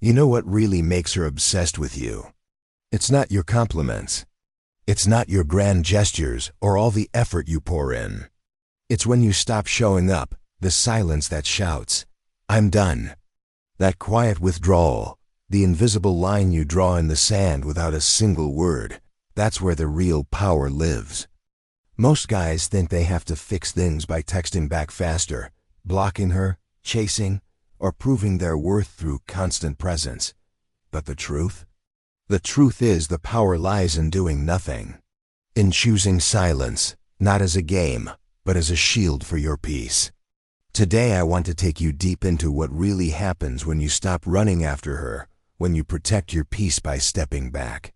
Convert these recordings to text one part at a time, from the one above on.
You know what really makes her obsessed with you? It's not your compliments. It's not your grand gestures or all the effort you pour in. It's when you stop showing up, the silence that shouts, "I'm done." That quiet withdrawal, the invisible line you draw in the sand without a single word, that's where the real power lives. Most guys think they have to fix things by texting back faster, blocking her, chasing, or proving their worth through constant presence. But the truth? The truth is the power lies in doing nothing. In choosing silence, not as a game, but as a shield for your peace. Today I want to take you deep into what really happens when you stop running after her, when you protect your peace by stepping back.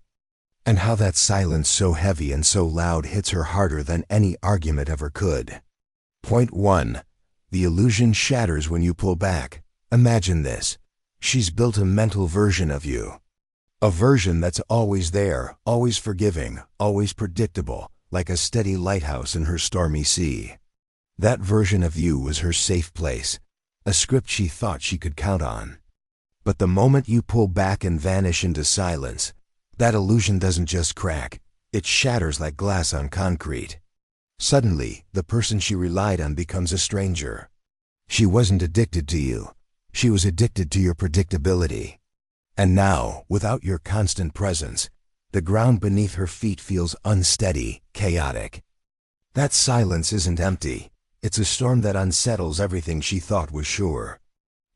And how that silence so heavy and so loud hits her harder than any argument ever could. Point 1. The illusion shatters when you pull back. Imagine this. She's built a mental version of you. A version that's always there, always forgiving, always predictable, like a steady lighthouse in her stormy sea. That version of you was her safe place, a script she thought she could count on. But the moment you pull back and vanish into silence, that illusion doesn't just crack, it shatters like glass on concrete. Suddenly, the person she relied on becomes a stranger. She wasn't addicted to you. She was addicted to your predictability. And now, without your constant presence, the ground beneath her feet feels unsteady, chaotic. That silence isn't empty. It's a storm that unsettles everything she thought was sure.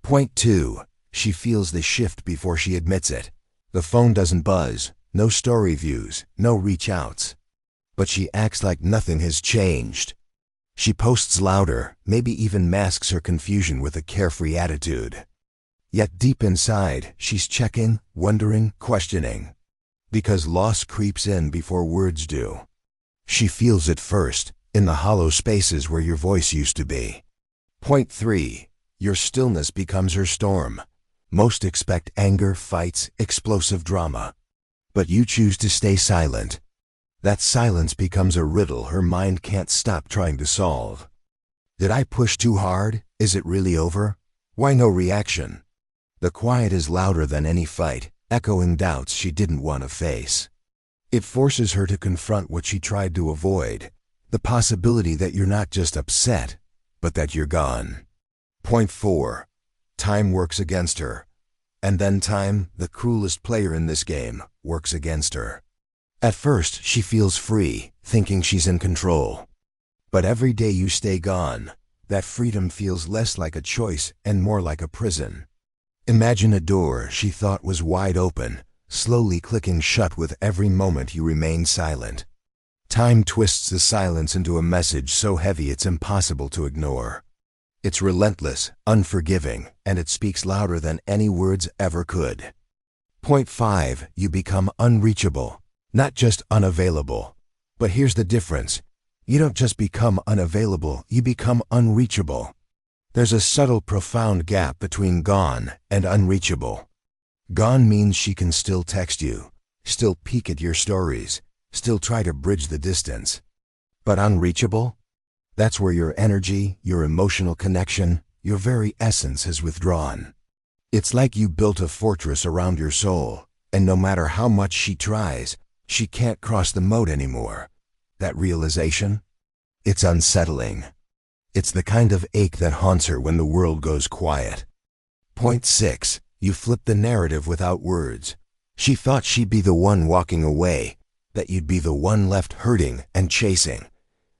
Point 2. She feels the shift before she admits it. The phone doesn't buzz, no story views, no reach outs. But she acts like nothing has changed. She posts louder, maybe even masks her confusion with a carefree attitude. Yet deep inside, she's checking, wondering, questioning. Because loss creeps in before words do. She feels it first, in the hollow spaces where your voice used to be. Point 3. Your stillness becomes her storm. Most expect anger, fights, explosive drama. But you choose to stay silent. That silence becomes a riddle her mind can't stop trying to solve. Did I push too hard? Is it really over? Why no reaction? The quiet is louder than any fight, echoing doubts she didn't want to face. It forces her to confront what she tried to avoid, the possibility that you're not just upset, but that you're gone. Point 4. Time works against her. And then time, the cruelest player in this game, works against her. At first, she feels free, thinking she's in control. But every day you stay gone, that freedom feels less like a choice and more like a prison. Imagine a door she thought was wide open, slowly clicking shut with every moment you remain silent. Time twists the silence into a message so heavy it's impossible to ignore. It's relentless, unforgiving, and it speaks louder than any words ever could. Point 5. You become unreachable. Not just unavailable. But here's the difference. You don't just become unavailable, you become unreachable. There's a subtle, profound gap between gone and unreachable. Gone means she can still text you, still peek at your stories, still try to bridge the distance. But unreachable? That's where your energy, your emotional connection, your very essence has withdrawn. It's like you built a fortress around your soul, and no matter how much she tries, she can't cross the moat anymore. That realization? It's unsettling. It's the kind of ache that haunts her when the world goes quiet. Point 6. You flip the narrative without words. She thought she'd be the one walking away, that you'd be the one left hurting and chasing.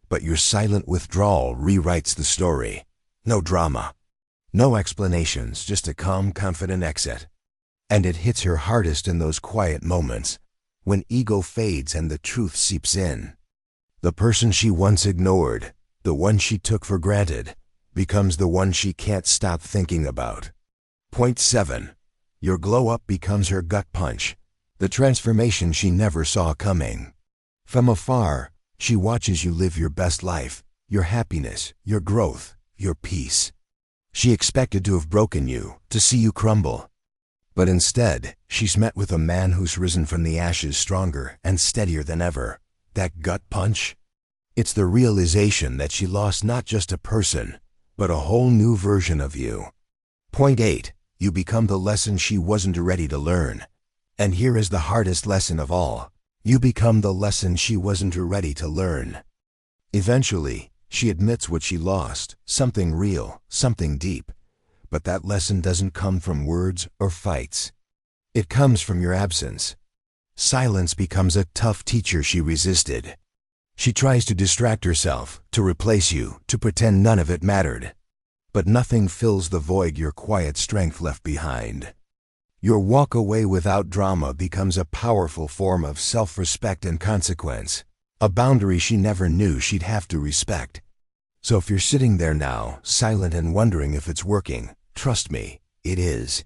But your silent withdrawal rewrites the story. No drama. No explanations, just a calm, confident exit. And it hits her hardest in those quiet moments, when ego fades and the truth seeps in. The person she once ignored, the one she took for granted, becomes the one she can't stop thinking about. Point 7. Your glow-up becomes her gut punch, the transformation she never saw coming. From afar, she watches you live your best life, your happiness, your growth, your peace. She expected to have broken you, to see you crumble. But instead, she's met with a man who's risen from the ashes stronger and steadier than ever. That gut punch? It's the realization that she lost not just a person, but a whole new version of you. Point 8. you become the lesson she wasn't ready to learn. And here is the hardest lesson of all. You become the lesson she wasn't ready to learn. Eventually, she admits what she lost, something real, something deep. But that lesson doesn't come from words or fights. It comes from your absence. Silence becomes a tough teacher she resisted. She tries to distract herself, to replace you, to pretend none of it mattered. But nothing fills the void your quiet strength left behind. Your walk away without drama becomes a powerful form of self-respect and consequence, a boundary she never knew she'd have to respect. So if you're sitting there now, silent and wondering if it's working, trust me, it is.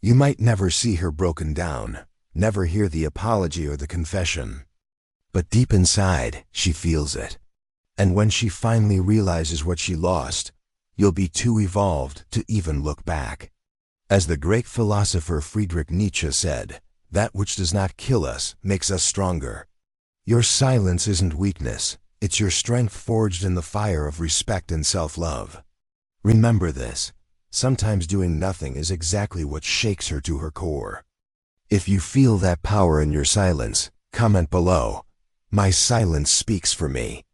You might never see her broken down, never hear the apology or the confession. But deep inside, she feels it. And when she finally realizes what she lost, you'll be too evolved to even look back. As the great philosopher Friedrich Nietzsche said, that which does not kill us makes us stronger. Your silence isn't weakness, it's your strength forged in the fire of respect and self-love. Remember this, sometimes doing nothing is exactly what shakes her to her core. If you feel that power in your silence, comment below. My silence speaks for me.